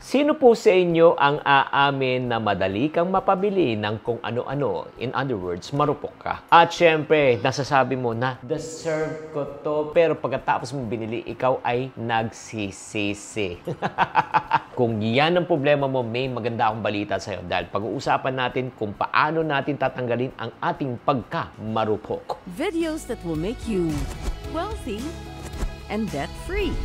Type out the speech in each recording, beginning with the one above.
Sino po sa inyo ang aamin na madali kang mapabili ng kung ano-ano? In other words, marupok ka. At syempre, nasasabi mo na, deserve ko to. Pero pagkatapos mo binili, ikaw ay nagsisisi. Kung yan ang problema mo, may maganda akong balita sa'yo. Dahil pag-uusapan natin kung paano natin tatanggalin ang ating pagka-marupok. Videos that will make you wealthy and debt-free.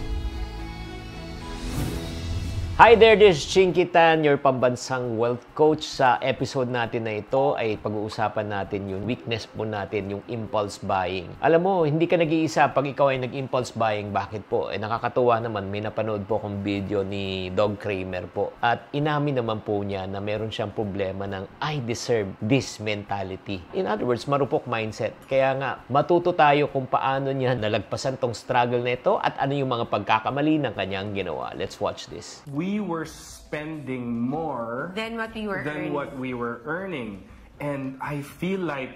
Hi there, this is Chinky Tan, your pambansang wealth coach. Sa episode natin na ito ay pag-uusapan natin yung weakness po natin, yung impulse buying. Alam mo, hindi ka nag-iisa pag ikaw ay nag-impulse buying. Bakit po? Nakakatuwa naman, may napanood po akong video ni Dog Kramer po. At inamin naman po niya na meron siyang problema ng I deserve this mentality. In other words, marupok mindset. Kaya nga, matuto tayo kung paano niya nalagpasan tong struggle na ito at ano yung mga pagkakamali ng kanyang ginawa. Let's watch this. We were spending more than what we were earning. And I feel like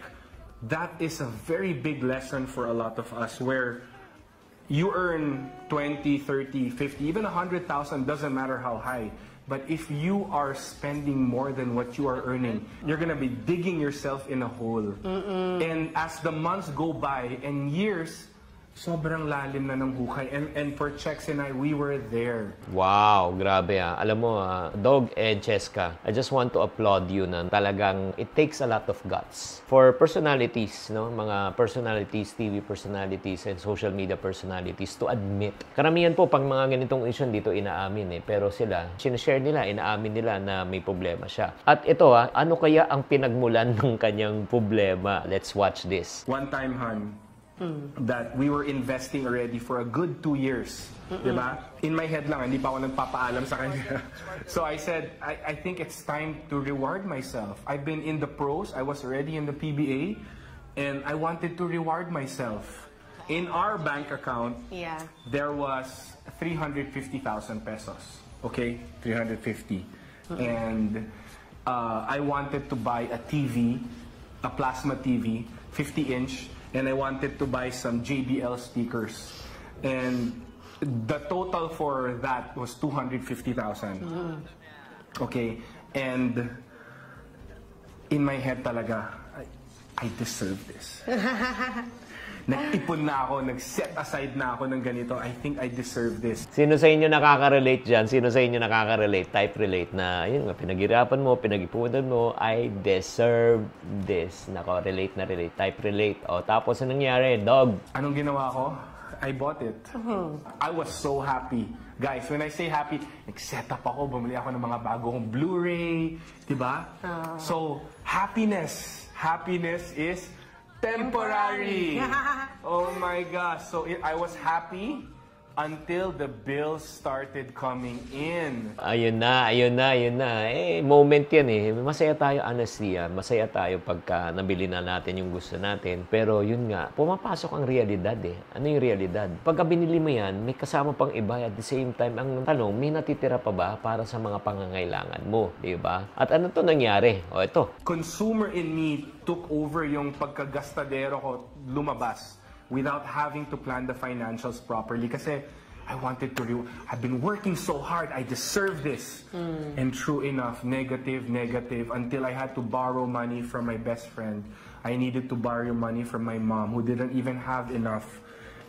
that is a very big lesson for a lot of us, where you earn 20, 30, 50, even 100,000, doesn't matter how high. But if you are spending more than what you are earning, you're gonna be digging yourself in a hole. And as the months go by and years, sobrang lalim na ng hukay. And for Chex and I, we were there. Wow, grabe ah. Alam mo, Dog and Cheska, I just want to applaud you na talagang it takes a lot of guts. For personalities, no, mga personalities, TV personalities, and social media personalities to admit. Karamihan po, pag mga ganitong issue dito, inaamin eh. Pero sila, sinashare nila, inaamin nila na may problema siya. At ito ano kaya ang pinagmulan ng kanyang problema? Let's watch this. One time, Han, that we were investing already for a good 2 years. Diba? In my head lang, hindi pa ako nagpapaalam sa kanya. So I said, I think it's time to reward myself. I've been in the pros, I was already in the PBA, and I wanted to reward myself. In our bank account, there was 350,000 pesos. Okay? 350. And I wanted to buy a TV, a plasma TV, 50-inch, and I wanted to buy some JBL speakers. And the total for that was 250,000. Okay? And in my head talaga, I deserve this. Nag-ipon na ako, nag-set aside na ako ng ganito. I think I deserve this. Sino sa inyo nakaka-relate dyan? Sino sa inyo nakaka-relate? Type relate na, yun nga, pinaghirapan mo, pinag-ipunan mo, I deserve this. Nako, relate na relate. Type relate. O, tapos anong nangyari? Dog. Anong ginawa ko? I bought it. I was so happy. Guys, when I say happy, nag-set up ako, bumili ako ng mga bagong Blu-ray, diba? So, happiness is temporary. Oh my gosh. So I was happy until the bills started coming in. Ayun na. Moment yan eh. Masaya tayo, honestly yan. Masaya tayo pagka nabili na natin yung gusto natin. Pero yun nga, pumapasok ang realidad eh. Ano yung realidad? Pagka binili mo yan, may kasama pang iba. At the same time, ang tanong, may natitira pa ba para sa mga pangangailangan mo? Diba? At ano to nangyari? O ito. Consumer in me took over yung pagkagastadero ko, lumabas, without having to plan the financials properly. Kasi I wanted to, I've been working so hard, I deserve this. And true enough, negative, until I had to borrow money from my best friend. I needed to borrow money from my mom, who didn't even have enough.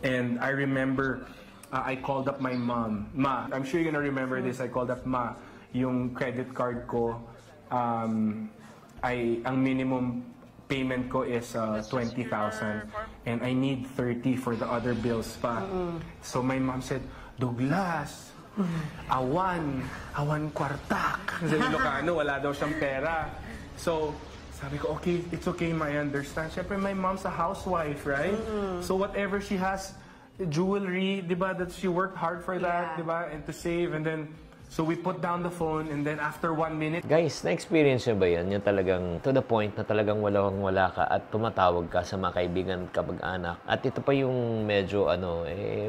And I remember, I called up my mom. Ma, I'm sure you're gonna remember this. I called up Ma, yung credit card ko, ang minimum payment ko is 20,000 and I need 30 for the other bills pa. So my mom said, Douglas, awan kwartak. Sa Ilocano, wala daw siyang pera. So sabi ko, okay, it's okay, I understand. Siyempre, my mom's a housewife, right? So whatever she has, jewelry, diba, that she worked hard for that, diba, and to save, and then so we put down the phone, and then after 1 minute... Guys, na-experience nyo ba yan? Yung talagang to the point na talagang wala ka at tumatawag ka sa mga kaibigan at kamag-anak. At ito pa yung medyo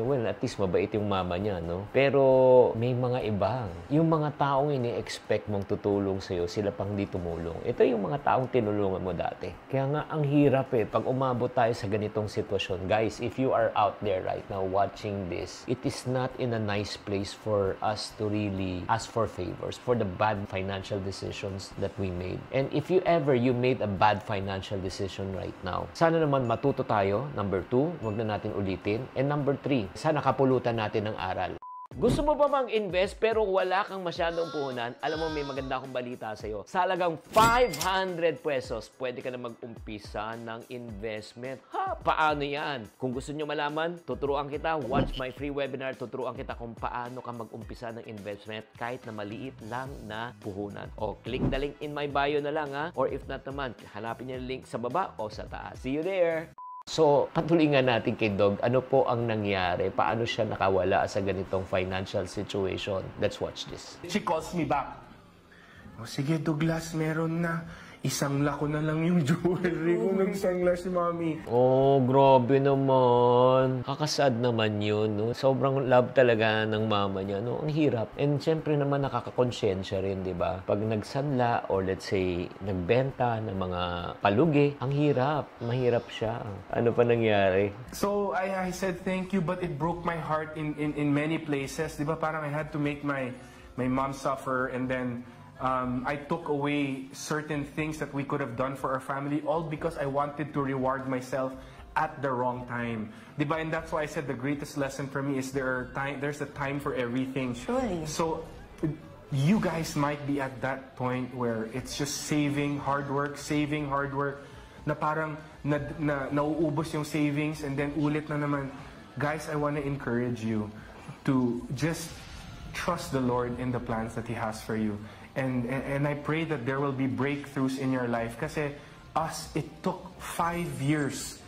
well, at least mabait yung mama niya, no? Pero may mga ibang. Yung mga taong ini-expect mong tutulong sa'yo, sila pang di tumulong. Ito yung mga taong tinulungan mo dati. Kaya nga, ang hirap eh. Pag umabot tayo sa ganitong sitwasyon. Guys, if you are out there right now watching this, it is not in a nice place for us to really we ask for favors for the bad financial decisions that we made. And if you made a bad financial decision right now, sana naman matuto tayo. Number 2, wag na natin ulitin. And number 3, sana kapulutan natin ng aral. Gusto mo ba mag-invest pero wala kang masyadong puhunan? Alam mo, may maganda akong balita sa'yo. Sa halagang 500 pesos, pwede ka na mag-umpisa ng investment. Paano yan? Kung gusto nyo malaman, tuturuan kita. Watch my free webinar. Tuturuan kita kung paano ka mag-umpisa ng investment kahit na maliit lang na puhunan. O, click the link in my bio na lang, ha? Or if not naman, hanapin niyo yung link sa baba o sa taas. See you there! So, patuloy nga natin kay Dog, ano po ang nangyari? Paano siya nakawala sa ganitong financial situation? Let's watch this. She calls me back. O sige Douglas, meron na. Isang lako na lang yung jewelry ko ng sangla si Mommy. Oh, grabe naman. Kakasad naman yun, no? Sobrang love talaga ng mama niya, no? Ang hirap. And syempre naman nakakakonsensya rin, di ba? Pag nagsanla or let's say, nagbenta ng mga palugi, ang hirap. Mahirap siya. Ano pa nangyari? So, I said thank you, but it broke my heart in many places. Di ba? Parang I had to make my mom suffer, and then I took away certain things that we could have done for our family, all because I wanted to reward myself at the wrong time. Diba? And that's why I said the greatest lesson for me is there's a time for everything. Surely. So, you guys might be at that point where it's just saving hard work, na parang nauubos yung savings and then ulit na naman. Guys, I want to encourage you to just trust the Lord in the plans that He has for you. And I pray that there will be breakthroughs in your life. Kasi it took 5 years.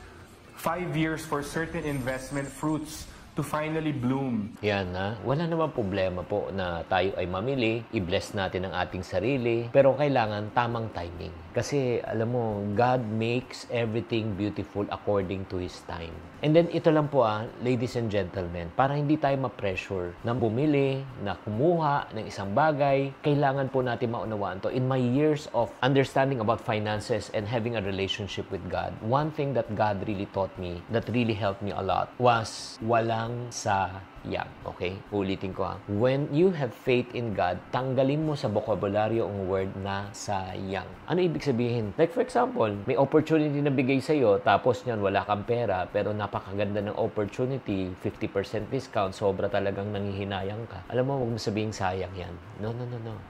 5 years for certain investment fruits to finally bloom. Yan na. Wala namang problema po na tayo ay mamili, i-bless natin ang ating sarili, pero kailangan tamang timing. Kasi alam mo, God makes everything beautiful according to His time. And then ito lang po ladies and gentlemen, para hindi tayo ma-pressure na bumili, na kumuha ng isang bagay, kailangan po natin maunawaan to. In my years of understanding about finances and having a relationship with God, one thing that God really taught me, that really helped me a lot, was walang sayang. Okay? Ulitin ko When you have faith in God, tanggalin mo sa bokabularyo ang word na sayang. Ano ibig sabihin? Like for example, may opportunity na bigay sa'yo, tapos niyan wala kang pera, pero napakaganda ng opportunity, 50% discount, sobra talagang nanghihinayang ka. Alam mo, huwag mo sabihin sayang yan. No.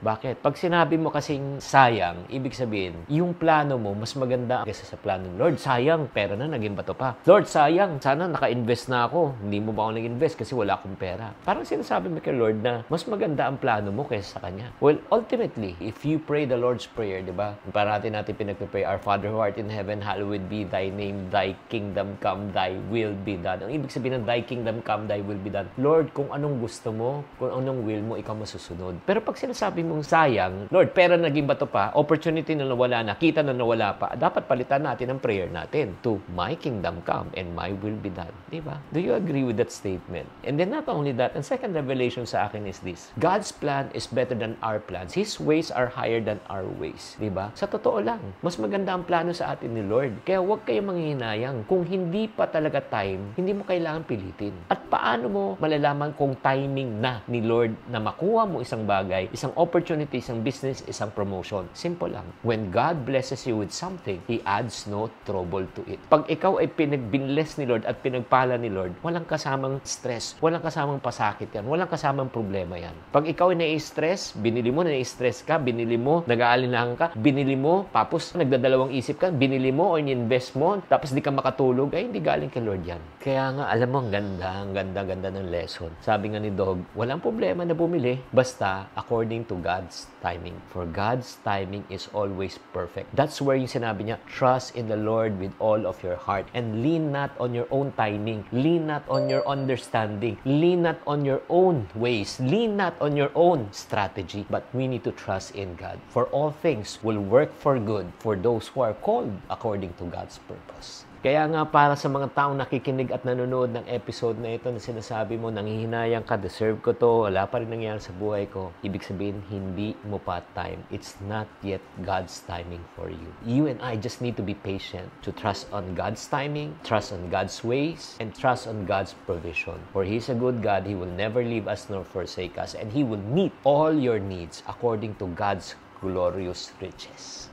Bakit? Pag sinabi mo kasing sayang, ibig sabihin, yung plano mo, mas maganda kaysa sa plano. Lord, sayang, pera na, naging bato pa. Lord, sayang, sana naka-invest na ako. Hindi mo ba ako nag-invest kasi wala akong pera. Parang sinasabi mo kay Lord na mas maganda ang plano mo kaysa sa Kanya. Well, ultimately, if you pray the Lord's Prayer, di ba? Parati natin pinagpipray, Our Father who art in heaven, hallowed be Thy name, Thy kingdom come, Thy will be done. Ang ibig sabihin ng Thy kingdom come, Thy will be done. Lord, kung anong gusto mo, kung anong will mo, ikaw masusunod. Pero pag sinasabi mong sayang, Lord, pera naging bato pa, opportunity na nawala na, kita na nawala pa, dapat palitan natin ang prayer natin to My kingdom come and My will be done. Di ba? Do you agree with that statement? And then not only that, and second revelation sa akin is this: God's plan is better than our plans. His ways are higher than our ways. Diba? Sa totoo lang, mas maganda ang plano sa atin ni Lord. Kaya huwag kayong manghihinayang. Kung hindi pa talaga time, hindi mo kailangan pilitin. At paano mo malalaman kung timing na ni Lord na makuha mo isang bagay, isang opportunity, isang business, isang promotion? Simple lang. When God blesses you with something, He adds no trouble to it. Pag ikaw ay pinagbinless ni Lord at pinagpala ni Lord, walang kasamang stress, walang kasamang pasakit yan, walang kasamang problema yan. Pag ikaw ay nai-stress, binili mo, nai-stress ka, binili mo, nag-aalinlangan ka, binili mo, tapos nagdadalawang isip ka, binili mo o in-invest mo, tapos di ka makatulog, ay hindi galing kay Lord yan. Kaya nga, alam mo, ang ganda ng lesson. Sabi nga ni Dog, walang problema na bumili, basta according to God's timing. For God's timing is always perfect. That's where yung sinabi niya, trust in the Lord with all of your heart and lean not on your own timing, lean not on your understanding, lean not on your own ways, lean not on your own strategy, but we need to trust in God. For all things will work for good for those who are called according to God's purpose. Kaya nga para sa mga taong nakikinig at nanonood ng episode na ito na sinasabi mo, nanghihinayang ka, deserve ko to, wala pa rin nangyari sa buhay ko. Ibig sabihin, hindi mo pa time. It's not yet God's timing for you. You and I just need to be patient, to trust on God's timing, trust on God's ways, and trust on God's provision. For He's a good God. He will never leave us nor forsake us, and He will meet all your needs according to God's glorious riches.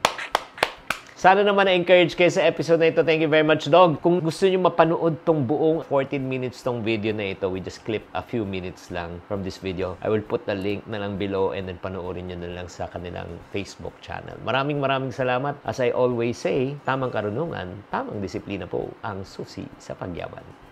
Sana naman na-encourage kayo sa episode na ito. Thank you very much, Dog. Kung gusto nyo mapanood tong buong 14 minutes tong video na ito, we just clip a few minutes lang from this video. I will put the link na lang below and then panoorin nyo na lang sa kanilang Facebook channel. Maraming salamat. As I always say, tamang karunungan, tamang disiplina po ang susi sa pagyaman.